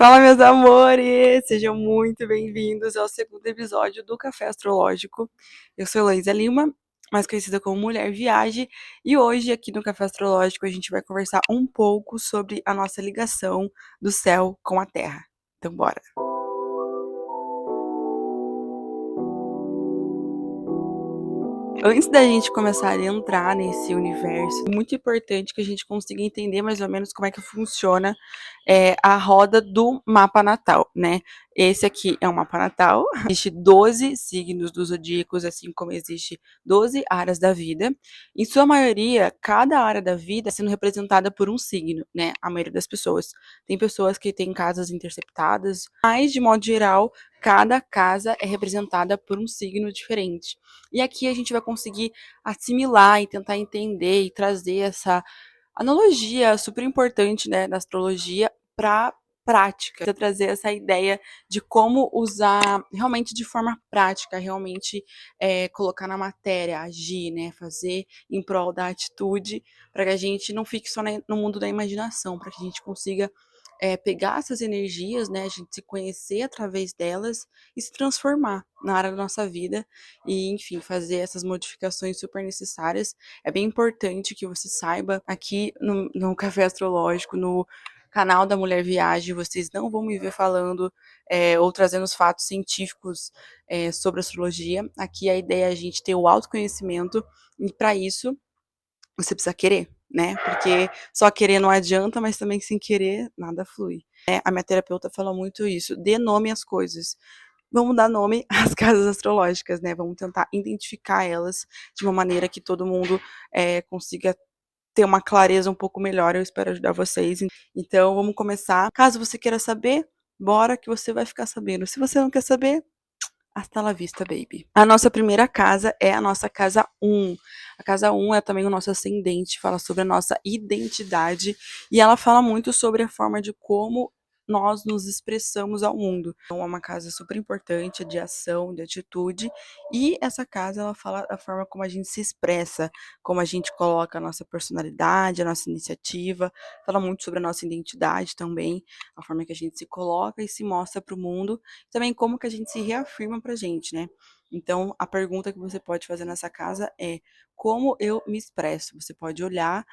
Fala, meus amores! Sejam muito bem-vindos ao segundo episódio do Café Astrológico. Eu sou Heloísa Lima, mais conhecida como Mulher Viagem, e hoje aqui no Café Astrológico a gente vai conversar um pouco sobre a nossa ligação do céu com a Terra. Então, bora! Antes da gente começar a entrar nesse universo, é muito importante que a gente consiga entender mais ou menos como é que funciona a roda do mapa natal, né? Esse aqui é um mapa natal. Existe 12 signos dos zodíacos, assim como existe 12 áreas da vida. Em sua maioria, cada área da vida é sendo representada por um signo, né? A maioria das pessoas. Tem pessoas que têm casas interceptadas, mas de modo geral, cada casa é representada por um signo diferente. E aqui a gente vai conseguir assimilar e tentar entender e trazer essa analogia super importante, né, da astrologia para prática, trazer essa ideia de como usar realmente de forma prática, realmente colocar na matéria, agir, né, fazer em prol da atitude, para que a gente não fique só no mundo da imaginação, para que a gente consiga pegar essas energias, né, a gente se conhecer através delas e se transformar na área da nossa vida e, enfim, fazer essas modificações super necessárias. É bem importante que você saiba, aqui no Café Astrológico, no canal da Mulher Viagem, vocês não vão me ver falando ou trazendo os fatos científicos sobre astrologia. Aqui a ideia é a gente ter o autoconhecimento e, para isso, você precisa querer, né? Porque só querer não adianta, mas também sem querer nada flui. A minha terapeuta fala muito isso, dê nome às coisas. Vamos dar nome às casas astrológicas, né? Vamos tentar identificar elas de uma maneira que todo mundo consiga ter uma clareza um pouco melhor. Eu espero ajudar vocês. Então, vamos começar. Caso você queira saber, bora que você vai ficar sabendo. Se você não quer saber, hasta la vista, baby. A nossa primeira casa é a nossa casa 1. A casa 1 é também o nosso ascendente, fala sobre a nossa identidade e ela fala muito sobre a forma de como nós nos expressamos ao mundo. Então, é uma casa super importante de ação, de atitude, e essa casa ela fala da forma como a gente se expressa, como a gente coloca a nossa personalidade, a nossa iniciativa, fala muito sobre a nossa identidade também, a forma que a gente se coloca e se mostra para o mundo, também como que a gente se reafirma pra gente, né? Então, a pergunta que você pode fazer nessa casa é: como eu me expresso? Você pode olhar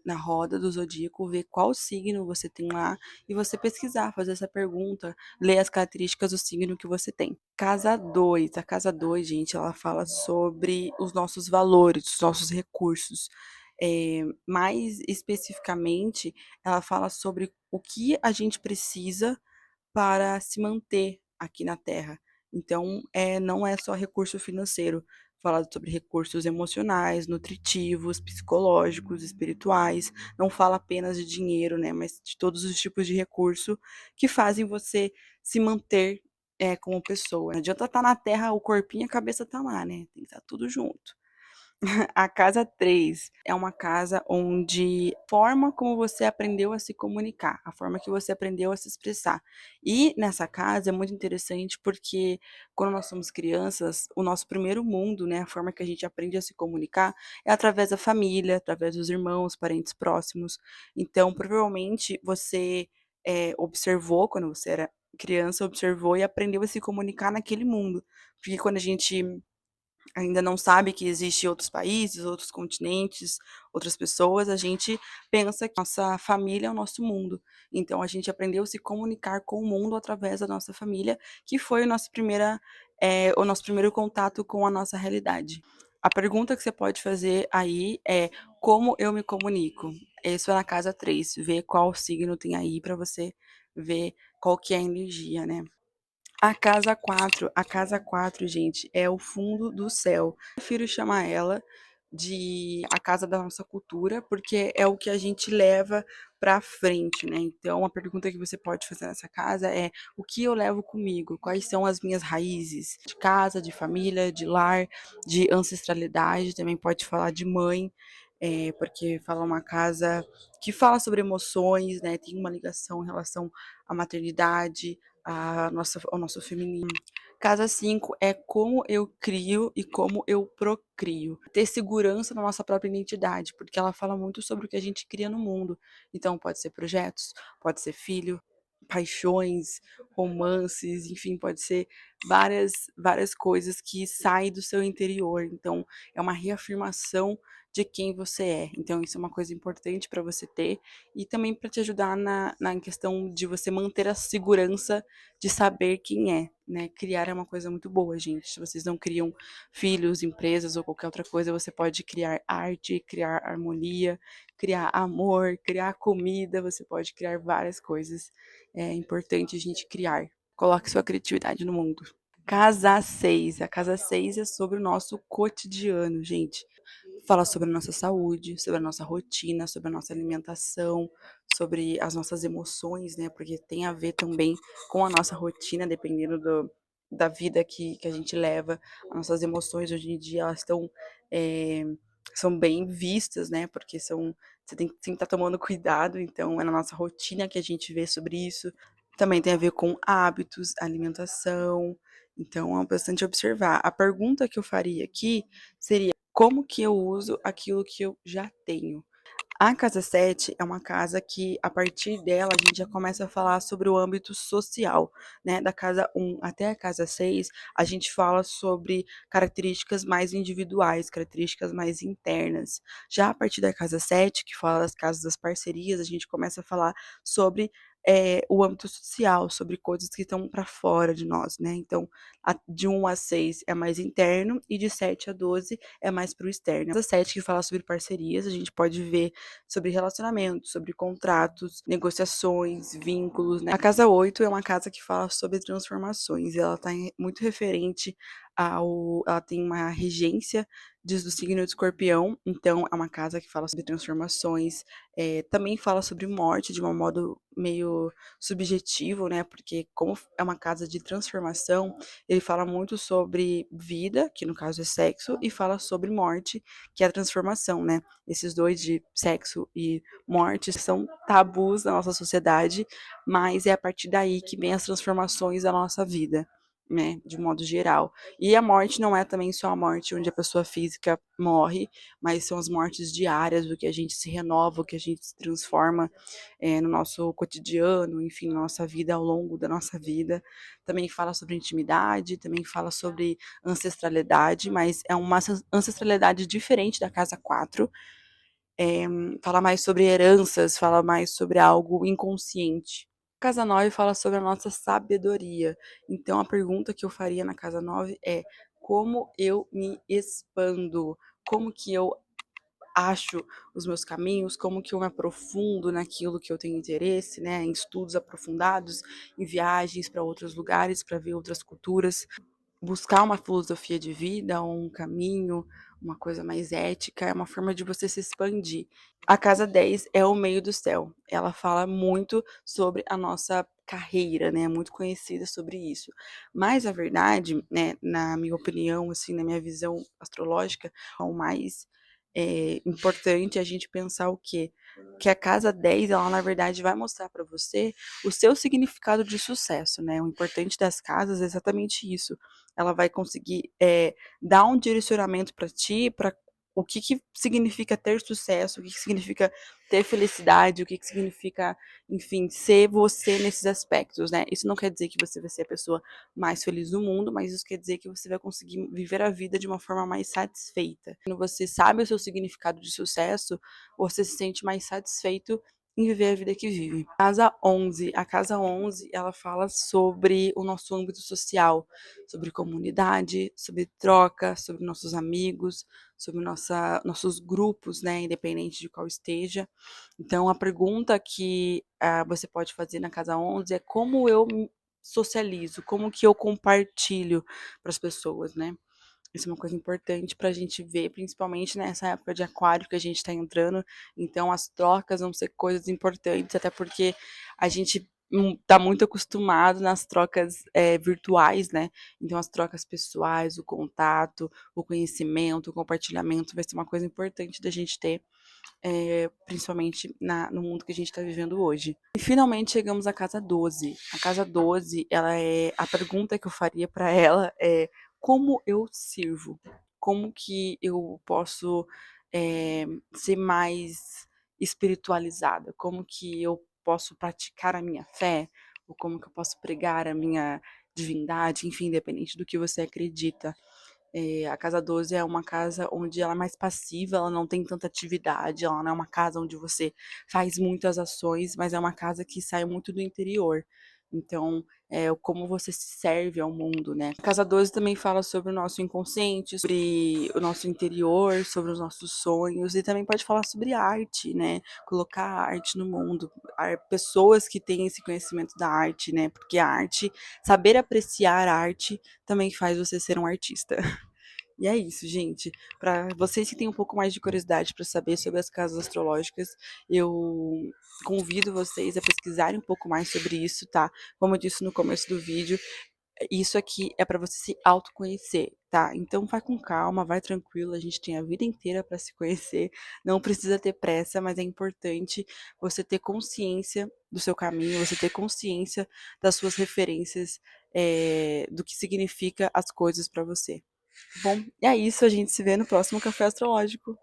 na roda do zodíaco, ver qual signo você tem lá e você pesquisar, fazer essa pergunta, ler as características do signo que você tem. Casa 2, a casa 2, gente, ela fala sobre os nossos valores, os nossos recursos. Mais especificamente, ela fala sobre o que a gente precisa para se manter aqui na Terra. Então, não é só recurso financeiro, fala sobre recursos emocionais, nutritivos, psicológicos, espirituais, não fala apenas de dinheiro, né, mas de todos os tipos de recurso que fazem você se manter como pessoa. Não adianta estar na Terra, o corpinho e a cabeça tá lá, né? Tem que estar tudo junto. A casa 3 é uma casa onde a forma como você aprendeu a se comunicar, a forma que você aprendeu a se expressar. E nessa casa é muito interessante porque quando nós somos crianças, o nosso primeiro mundo, né, a forma que a gente aprende a se comunicar é através da família, através dos irmãos, parentes próximos. Então, provavelmente você observou quando você era criança, observou e aprendeu a se comunicar naquele mundo. Porque quando a gente ainda não sabe que existe outros países, outros continentes, outras pessoas, a gente pensa que nossa família é o nosso mundo. Então a gente aprendeu a se comunicar com o mundo através da nossa família, que foi o nosso primeiro contato com a nossa realidade. A pergunta que você pode fazer aí é: como eu me comunico? Isso é na casa 3, ver qual signo tem aí para você ver qual que é a energia, né? A casa 4, gente, é o fundo do céu. Eu prefiro chamar ela de a casa da nossa cultura, porque é o que a gente leva para frente, né? Então, a pergunta que você pode fazer nessa casa é: o que eu levo comigo? Quais são as minhas raízes? De casa, de família, de lar, de ancestralidade, também pode falar de mãe, porque fala uma casa que fala sobre emoções, né? Tem uma ligação em relação à maternidade, ao nosso feminino. Casa 5 é como eu crio e como eu procrio. Ter segurança na nossa própria identidade, porque ela fala muito sobre o que a gente cria no mundo. Então, pode ser projetos, pode ser filho, paixões, romances, enfim, pode ser várias coisas que saem do seu interior. Então, é uma reafirmação de quem você é. Então, isso é uma coisa importante para você ter e também para te ajudar na questão de você manter a segurança de saber quem é, né? Criar é uma coisa muito boa, gente. Se vocês não criam filhos, empresas ou qualquer outra coisa, você pode criar arte, criar harmonia, criar amor, criar comida, você pode criar várias coisas. É importante a gente criar. Coloque sua criatividade no mundo. Casa 6. A casa 6 é sobre o nosso cotidiano, gente. Fala sobre a nossa saúde, sobre a nossa rotina, sobre a nossa alimentação, sobre as nossas emoções, né? Porque tem a ver também com a nossa rotina, dependendo da vida que a gente leva. As nossas emoções hoje em dia, elas estão. É, são bem vistas, né? Porque você tem que estar tomando cuidado, então é na nossa rotina que a gente vê sobre isso. Também tem a ver com hábitos, alimentação, então é bastante observar. A pergunta que eu faria aqui seria: como que eu uso aquilo que eu já tenho? A casa 7 é uma casa que, a partir dela, a gente já começa a falar sobre o âmbito social, né? Da casa 1 até a casa 6, a gente fala sobre características mais individuais, características mais internas. Já a partir da casa 7, que fala das casas das parcerias, a gente começa a falar sobre o âmbito social, sobre coisas que estão para fora de nós, né? Então, de 1 a 6 é mais interno e de 7 a 12 é mais para o externo. A casa 7 que fala sobre parcerias, a gente pode ver sobre relacionamentos, sobre contratos, negociações, vínculos, né? A casa 8 é uma casa que fala sobre transformações, ela está muito referente ela tem uma regência do signo de Escorpião, então é uma casa que fala sobre transformações, também fala sobre morte de um modo meio subjetivo, né? Porque como é uma casa de transformação, ele fala muito sobre vida, que no caso é sexo, e fala sobre morte, que é a transformação, né? Esses dois de sexo e morte são tabus na nossa sociedade, mas é a partir daí que vem as transformações da nossa vida, né, de modo geral. E a morte não é também só a morte onde a pessoa física morre, mas são as mortes diárias, o que a gente se renova, o que a gente se transforma no nosso cotidiano, enfim, na nossa vida, ao longo da nossa vida. Também fala sobre intimidade, também fala sobre ancestralidade, mas é uma ancestralidade diferente da casa 4, fala mais sobre heranças, fala mais sobre algo inconsciente. Casa 9 fala sobre a nossa sabedoria. Então, a pergunta que eu faria na casa 9 é: como eu me expando? Como que eu acho os meus caminhos? Como que eu me aprofundo naquilo que eu tenho interesse, né? Em estudos aprofundados, em viagens para outros lugares, para ver outras culturas. Buscar uma filosofia de vida, um caminho, uma coisa mais ética, é uma forma de você se expandir. A casa 10 é o meio do céu. Ela fala muito sobre a nossa carreira, né? É muito conhecida sobre isso. Mas a verdade, né, na minha opinião, assim, na minha visão astrológica, o mais importante é a gente pensar o quê? Que a casa 10, ela na verdade vai mostrar para você o seu significado de sucesso, né? O importante das casas é exatamente isso. Ela vai conseguir dar um direcionamento para ti, para o que significa ter sucesso, o que significa ter felicidade, o que significa, enfim, ser você nesses aspectos, né? Isso não quer dizer que você vai ser a pessoa mais feliz do mundo, mas isso quer dizer que você vai conseguir viver a vida de uma forma mais satisfeita. Quando você sabe o seu significado de sucesso, você se sente mais satisfeito em viver a vida que vive. Casa 11. A casa 11, ela fala sobre o nosso âmbito social, sobre comunidade, sobre troca, sobre nossos amigos, sobre nossos grupos, né, independente de qual esteja. Então, a pergunta que você pode fazer na casa 11 é: como eu socializo, como que eu compartilho para as pessoas, né? Isso é uma coisa importante para a gente ver, principalmente nessa época de aquário que a gente está entrando. Então, as trocas vão ser coisas importantes, até porque a gente está muito acostumado nas trocas virtuais, né? Então, as trocas pessoais, o contato, o conhecimento, o compartilhamento vai ser uma coisa importante da gente ter, principalmente no mundo que a gente está vivendo hoje. E finalmente chegamos à casa 12. A casa 12, a pergunta que eu faria para ela é: como eu sirvo? Como que eu posso ser mais espiritualizada? Como que eu posso praticar a minha fé? ou como que eu posso pregar a minha divindade, enfim, independente do que você acredita. A casa 12 é uma casa onde ela é mais passiva, ela não tem tanta atividade, ela não é uma casa onde você faz muitas ações, mas é uma casa que sai muito do interior. Então, como você se serve ao mundo, né? A casa 12 também fala sobre o nosso inconsciente, sobre o nosso interior, sobre os nossos sonhos, e também pode falar sobre arte, né? Colocar a arte no mundo, pessoas que têm esse conhecimento da arte, né? Porque a arte, saber apreciar a arte, também faz você ser um artista. E é isso, gente. Para vocês que têm um pouco mais de curiosidade para saber sobre as casas astrológicas, eu convido vocês a pesquisarem um pouco mais sobre isso, tá? Como eu disse no começo do vídeo, isso aqui é para você se autoconhecer, tá? Então vai com calma, vai tranquilo, a gente tem a vida inteira para se conhecer, não precisa ter pressa, mas é importante você ter consciência do seu caminho, você ter consciência das suas referências, do que significa as coisas para você. Bom, é isso, a gente se vê no próximo café astrológico.